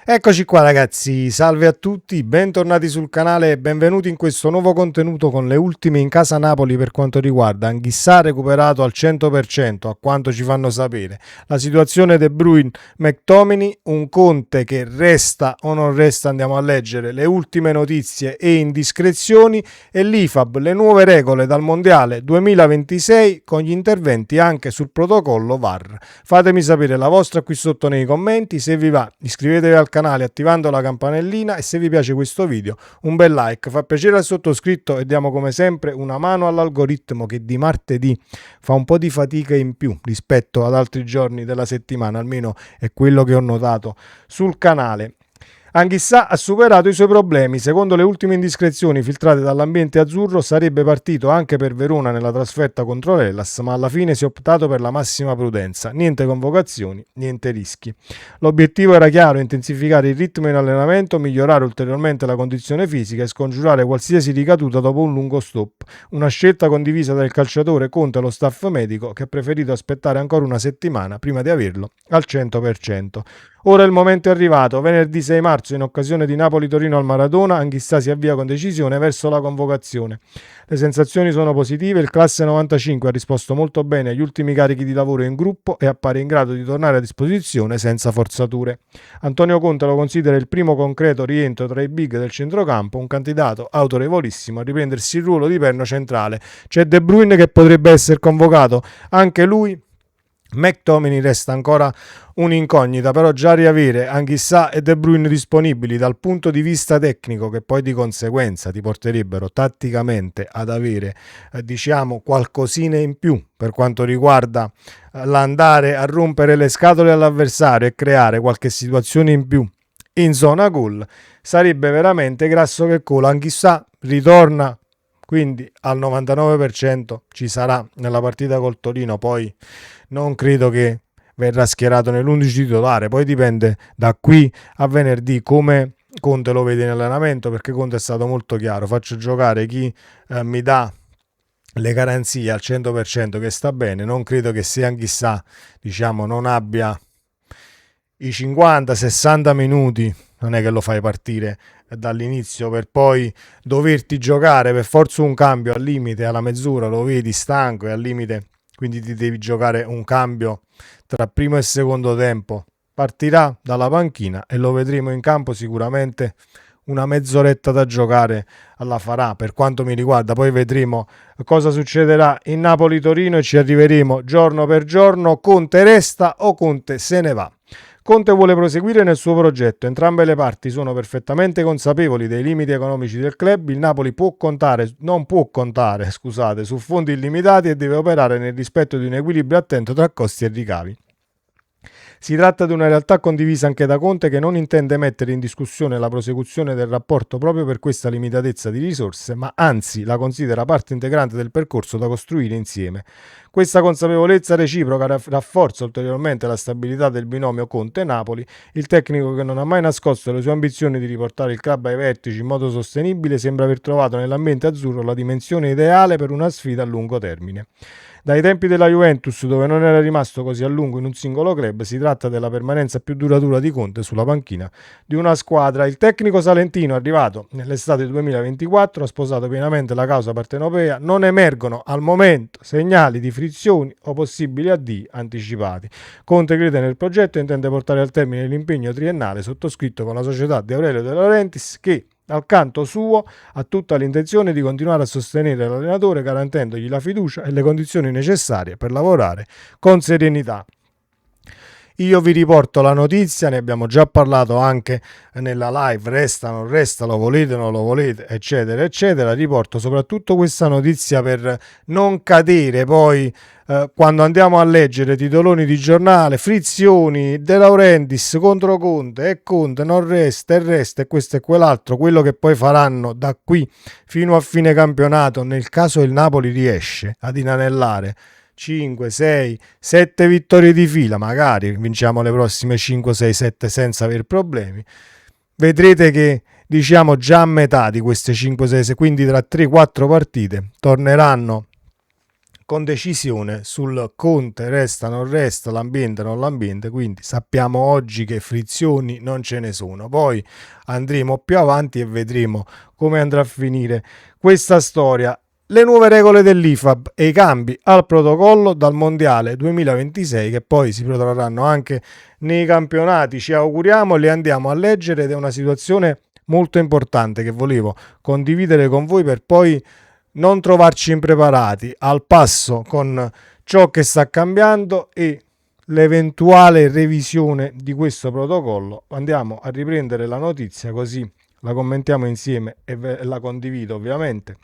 Eccoci qua ragazzi, salve a tutti, bentornati sul canale e benvenuti in questo nuovo contenuto con le ultime in casa Napoli per quanto riguarda Anghissà recuperato al 100% a quanto ci fanno sapere, la situazione De Bruyne, McTominay, un Conte che resta o non resta, andiamo a leggere le ultime notizie e indiscrezioni e l'IFAB, le nuove regole dal Mondiale 2026 con gli interventi anche sul protocollo VAR. Fatemi sapere la vostra qui sotto nei commenti, se vi va iscrivetevi al canale attivando la campanellina e se vi piace questo video un bel like, fa piacere al sottoscritto e diamo come sempre una mano all'algoritmo che di martedì fa un po' di fatica in più rispetto ad altri giorni della settimana, almeno è quello che ho notato sul canale. Anghissà ha superato i suoi problemi, secondo le ultime indiscrezioni filtrate dall'ambiente azzurro sarebbe partito anche per Verona nella trasferta contro l'Hellas, ma alla fine si è optato per la massima prudenza, niente convocazioni, niente rischi. L'obiettivo era chiaro: intensificare il ritmo in allenamento, migliorare ulteriormente la condizione fisica e scongiurare qualsiasi ricaduta dopo un lungo stop, una scelta condivisa dal calciatore Conte e lo staff medico che ha preferito aspettare ancora una settimana prima di averlo al 100%. Ora il momento è arrivato, venerdì 6 marzo in occasione di Napoli-Torino al Maradona, Anghissà si avvia con decisione verso la convocazione. Le sensazioni sono positive, il classe 95 ha risposto molto bene agli ultimi carichi di lavoro in gruppo e appare in grado di tornare a disposizione senza forzature. Antonio Conte lo considera il primo concreto rientro tra i big del centrocampo, un candidato autorevolissimo a riprendersi il ruolo di perno centrale. C'è De Bruyne che potrebbe essere convocato, anche lui. McTominay resta ancora un'incognita, però già riavere Anghissà e De Bruyne disponibili dal punto di vista tecnico, che poi di conseguenza ti porterebbero tatticamente ad avere diciamo qualcosina in più per quanto riguarda l'andare a rompere le scatole all'avversario e creare qualche situazione in più in zona gol, sarebbe veramente grasso che cola. Anghissà ritorna quindi al 99%, ci sarà nella partita col Torino, poi non credo che verrà schierato nell'11 titolare, poi dipende da qui a venerdì come Conte lo vede in allenamento, perché Conte è stato molto chiaro: faccio giocare chi mi dà le garanzie al 100% che sta bene. Non credo che se Anghissà diciamo non abbia i 50-60 minuti, non è che lo fai partire dall'inizio per poi doverti giocare per forza un cambio al limite, alla mezz'ora lo vedi stanco e al limite, quindi ti devi giocare un cambio tra primo e secondo tempo. Partirà dalla panchina e lo vedremo in campo sicuramente una mezz'oretta da giocare la farà per quanto mi riguarda. Poi vedremo cosa succederà in Napoli-Torino e ci arriveremo giorno per giorno. Conte resta o Conte se ne va? Conte vuole proseguire nel suo progetto, entrambe le parti sono perfettamente consapevoli dei limiti economici del club, il Napoli non può contare su fondi illimitati e deve operare nel rispetto di un equilibrio attento tra costi e ricavi. Si tratta di una realtà condivisa anche da Conte, che non intende mettere in discussione la prosecuzione del rapporto proprio per questa limitatezza di risorse, ma anzi la considera parte integrante del percorso da costruire insieme. Questa consapevolezza reciproca rafforza ulteriormente la stabilità del binomio Conte-Napoli. Il tecnico, che non ha mai nascosto le sue ambizioni di riportare il club ai vertici in modo sostenibile, sembra aver trovato nell'ambiente azzurro la dimensione ideale per una sfida a lungo termine. Dai tempi della Juventus, dove non era rimasto così a lungo in un singolo club, si tratta della permanenza più duratura di Conte sulla panchina di una squadra. Il tecnico salentino, arrivato nell'estate 2024, ha sposato pienamente la causa partenopea. Non emergono al momento segnali di frizioni o possibili addii anticipati. Conte crede nel progetto e intende portare al termine l'impegno triennale sottoscritto con la società di Aurelio De Laurentiis, che dal canto suo ha tutta l'intenzione di continuare a sostenere l'allenatore, garantendogli la fiducia e le condizioni necessarie per lavorare con serenità. Io vi riporto la notizia, ne abbiamo già parlato anche nella live, resta, non resta, lo volete, non lo volete, eccetera, eccetera. Riporto soprattutto questa notizia per non cadere poi quando andiamo a leggere titoloni di giornale, frizioni, De Laurentiis contro Conte, e Conte non resta, e resta, e questo e quell'altro, quello che poi faranno da qui fino a fine campionato, nel caso il Napoli riesce ad inanellare 5, 6, 7 vittorie di fila, magari vinciamo le prossime 5, 6, 7 senza aver problemi. Vedrete che diciamo già a metà di queste 5, 6, quindi tra 3, 4 partite torneranno con decisione sul Conte resta non resta, l'ambiente non l'ambiente, quindi sappiamo oggi che frizioni non ce ne sono. Poi andremo più avanti e vedremo come andrà a finire questa storia. Le nuove regole dell'IFAB e i cambi al protocollo dal Mondiale 2026 che poi si protrarranno anche nei campionati, ci auguriamo, le andiamo a leggere ed è una situazione molto importante che volevo condividere con voi per poi non trovarci impreparati al passo con ciò che sta cambiando e l'eventuale revisione di questo protocollo. Andiamo a riprendere la notizia così la commentiamo insieme e la condivido ovviamente.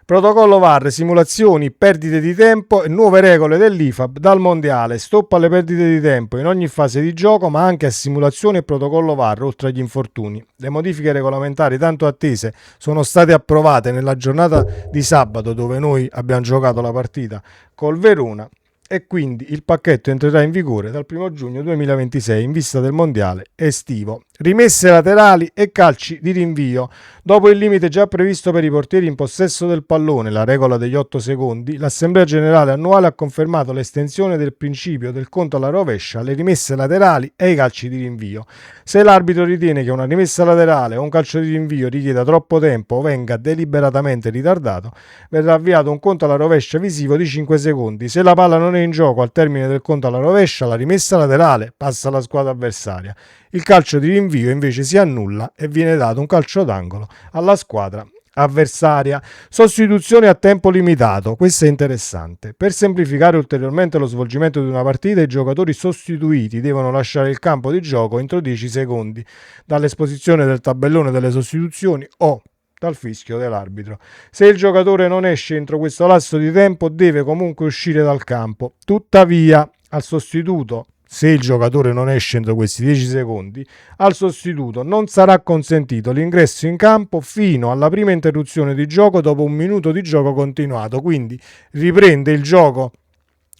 Protocollo VAR, simulazioni, perdite di tempo e nuove regole dell'IFAB dal mondiale. Stop alle perdite di tempo in ogni fase di gioco, ma anche a simulazioni e protocollo VAR, oltre agli infortuni. Le modifiche regolamentari tanto attese sono state approvate nella giornata di sabato, dove noi abbiamo giocato la partita col Verona, e quindi il pacchetto entrerà in vigore dal 1 giugno 2026 in vista del mondiale estivo. Rimesse laterali e calci di rinvio. Dopo il limite già previsto per i portieri in possesso del pallone, la regola degli 8 secondi, l'Assemblea Generale annuale ha confermato l'estensione del principio del conto alla rovescia alle rimesse laterali e ai calci di rinvio. Se l'arbitro ritiene che una rimessa laterale o un calcio di rinvio richieda troppo tempo o venga deliberatamente ritardato, verrà avviato un conto alla rovescia visivo di 5 secondi. Se la palla non è in gioco al termine del conto alla rovescia, la rimessa laterale passa alla squadra avversaria. Il calcio di rinvio invece si annulla e viene dato un calcio d'angolo alla squadra avversaria. Sostituzione a tempo limitato, questo è interessante. Per semplificare ulteriormente lo svolgimento di una partita, i giocatori sostituiti devono lasciare il campo di gioco entro 10 secondi dall'esposizione del tabellone delle sostituzioni o dal fischio dell'arbitro. Se il giocatore non esce entro questo lasso di tempo, deve comunque uscire dal campo. Tuttavia, al sostituto, se il giocatore non esce entro questi 10 secondi, al sostituto non sarà consentito l'ingresso in campo fino alla prima interruzione di gioco dopo un minuto di gioco continuato. Quindi riprende il gioco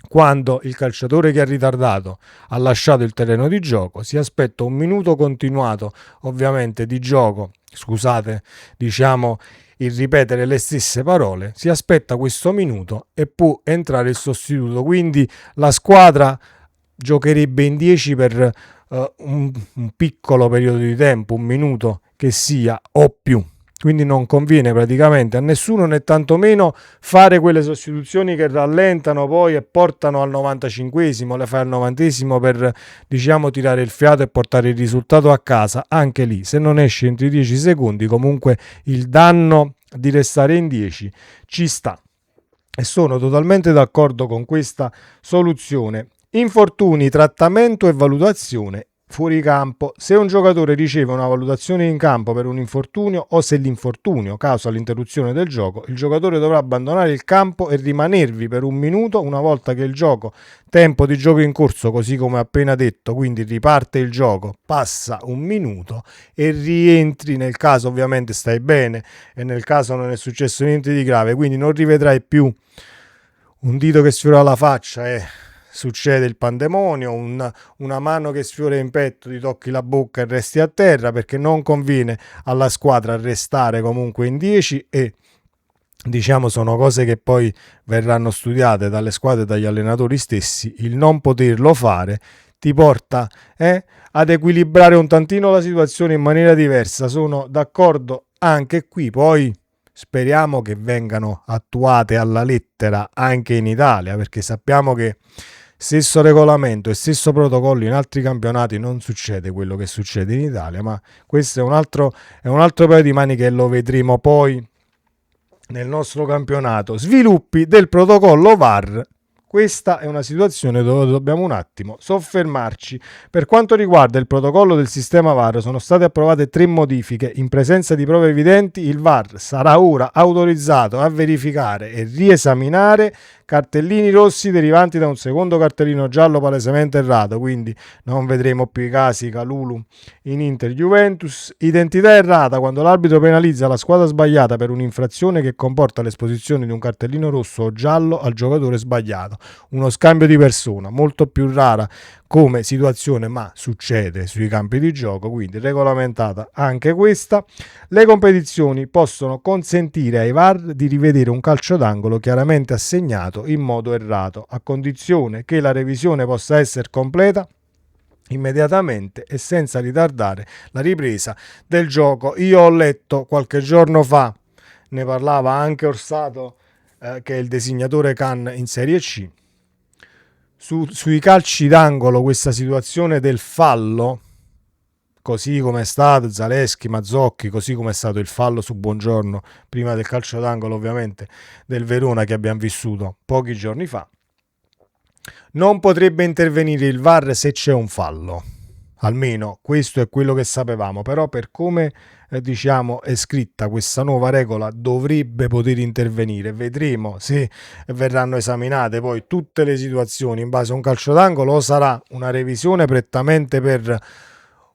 quando il calciatore che ha ritardato ha lasciato il terreno di gioco, si aspetta un minuto continuato ovviamente di gioco, scusate diciamo il ripetere le stesse parole, si aspetta questo minuto e può entrare il sostituto, quindi la squadra giocherebbe in 10 per un piccolo periodo di tempo, un minuto che sia o più. Quindi non conviene praticamente a nessuno né tantomeno fare quelle sostituzioni che rallentano poi e portano al 95esimo, le fai al 90esimo per diciamo tirare il fiato e portare il risultato a casa. Anche lì, se non esci entro i 10 secondi, comunque il danno di restare in 10 ci sta. E sono totalmente d'accordo con questa soluzione. Infortuni, trattamento e valutazione fuori campo. Se un giocatore riceve una valutazione in campo per un infortunio o se l'infortunio causa l'interruzione del gioco, il giocatore dovrà abbandonare il campo e rimanervi per un minuto una volta che il gioco, tempo di gioco in corso, così come appena detto, quindi riparte il gioco, passa un minuto e rientri nel caso ovviamente stai bene e nel caso non è successo niente di grave, quindi non rivedrai più un dito che sfiora la faccia e succede il pandemonio, una mano che sfiora in petto, ti tocchi la bocca e resti a terra, perché non conviene alla squadra restare comunque in 10 e diciamo sono cose che poi verranno studiate dalle squadre e dagli allenatori stessi. Il non poterlo fare ti porta ad equilibrare un tantino la situazione in maniera diversa. Sono d'accordo anche qui, poi speriamo che vengano attuate alla lettera anche in Italia, perché sappiamo che stesso regolamento e stesso protocollo in altri campionati non succede quello che succede in Italia, ma questo è un altro paio di maniche e lo vedremo poi nel nostro campionato. Sviluppi del protocollo VAR. Questa è una situazione dove dobbiamo un attimo soffermarci. Per quanto riguarda il protocollo del sistema VAR, sono state approvate 3 modifiche. In presenza di prove evidenti, il VAR sarà ora autorizzato a verificare e riesaminare cartellini rossi derivanti da un secondo cartellino giallo palesemente errato, quindi non vedremo più i casi Kalulu in Inter Juventus. Identità errata quando l'arbitro penalizza la squadra sbagliata per un'infrazione che comporta l'esposizione di un cartellino rosso o giallo al giocatore sbagliato. uno scambio di persona, molto più rara come situazione, ma succede sui campi di gioco, quindi regolamentata anche questa. Le competizioni possono consentire ai VAR di rivedere un calcio d'angolo chiaramente assegnato in modo errato, a condizione che la revisione possa essere completa immediatamente e senza ritardare la ripresa del gioco. Io ho letto qualche giorno fa, ne parlava anche Orsato, che è il designatore Can in Serie C, sui calci d'angolo, questa situazione del fallo, così come è stato Zaleschi, Mazzocchi, così come è stato il fallo su Buongiorno prima del calcio d'angolo ovviamente del Verona che abbiamo vissuto pochi giorni fa, non potrebbe intervenire il VAR se c'è un fallo. Almeno questo è quello che sapevamo, però per come diciamo è scritta questa nuova regola dovrebbe poter intervenire. Vedremo se verranno esaminate poi tutte le situazioni in base a un calcio d'angolo o sarà una revisione prettamente per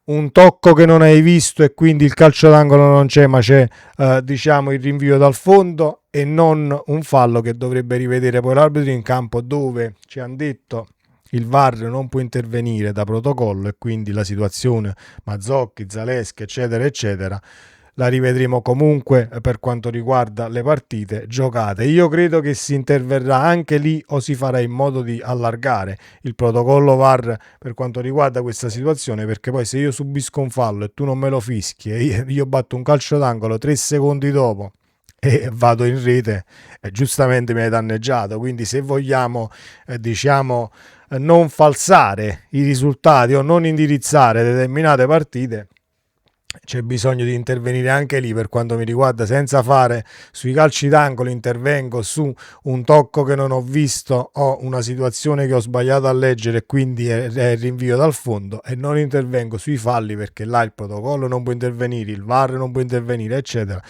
un tocco che non hai visto e quindi il calcio d'angolo non c'è, ma c'è diciamo il rinvio dal fondo e non un fallo che dovrebbe rivedere poi l'arbitro in campo, dove ci hanno detto il VAR non può intervenire da protocollo e quindi la situazione Mazzocchi, Zaleschi eccetera eccetera la rivedremo comunque per quanto riguarda le partite giocate. Io credo che si interverrà anche lì o si farà in modo di allargare il protocollo VAR per quanto riguarda questa situazione, perché poi se io subisco un fallo e tu non me lo fischi e io batto un calcio d'angolo 3 secondi dopo e vado in rete, giustamente mi hai danneggiato. Quindi se vogliamo diciamo non falsare i risultati o non indirizzare determinate partite, c'è bisogno di intervenire anche lì. Per quanto mi riguarda, senza fare sui calci d'angolo, intervengo su un tocco che non ho visto o una situazione che ho sbagliato a leggere e quindi è il rinvio dal fondo, e non intervengo sui falli perché là il protocollo non può intervenire, il VAR non può intervenire eccetera.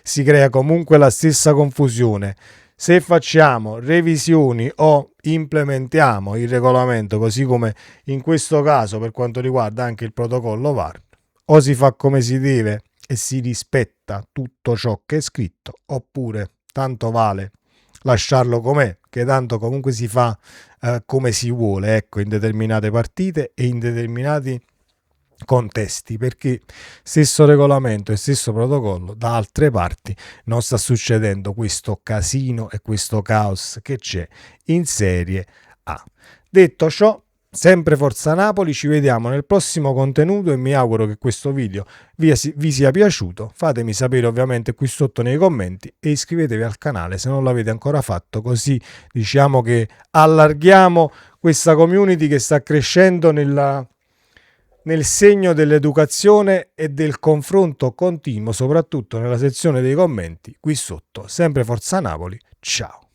Si crea comunque la stessa confusione. Se facciamo revisioni o implementiamo il regolamento così come in questo caso per quanto riguarda anche il protocollo VAR, o si fa come si deve e si rispetta tutto ciò che è scritto, oppure tanto vale lasciarlo com'è, che tanto comunque si fa come si vuole, ecco, in determinate partite e in determinati contesti, perché stesso regolamento e stesso protocollo da altre parti non sta succedendo questo casino e questo caos che c'è in Serie A. Detto ciò, sempre Forza Napoli, ci vediamo nel prossimo contenuto e mi auguro che questo video vi sia piaciuto. Fatemi sapere ovviamente qui sotto nei commenti e iscrivetevi al canale se non l'avete ancora fatto, così diciamo che allarghiamo questa community che sta crescendo nel segno dell'educazione e del confronto continuo, soprattutto nella sezione dei commenti qui sotto. Sempre Forza Napoli, ciao!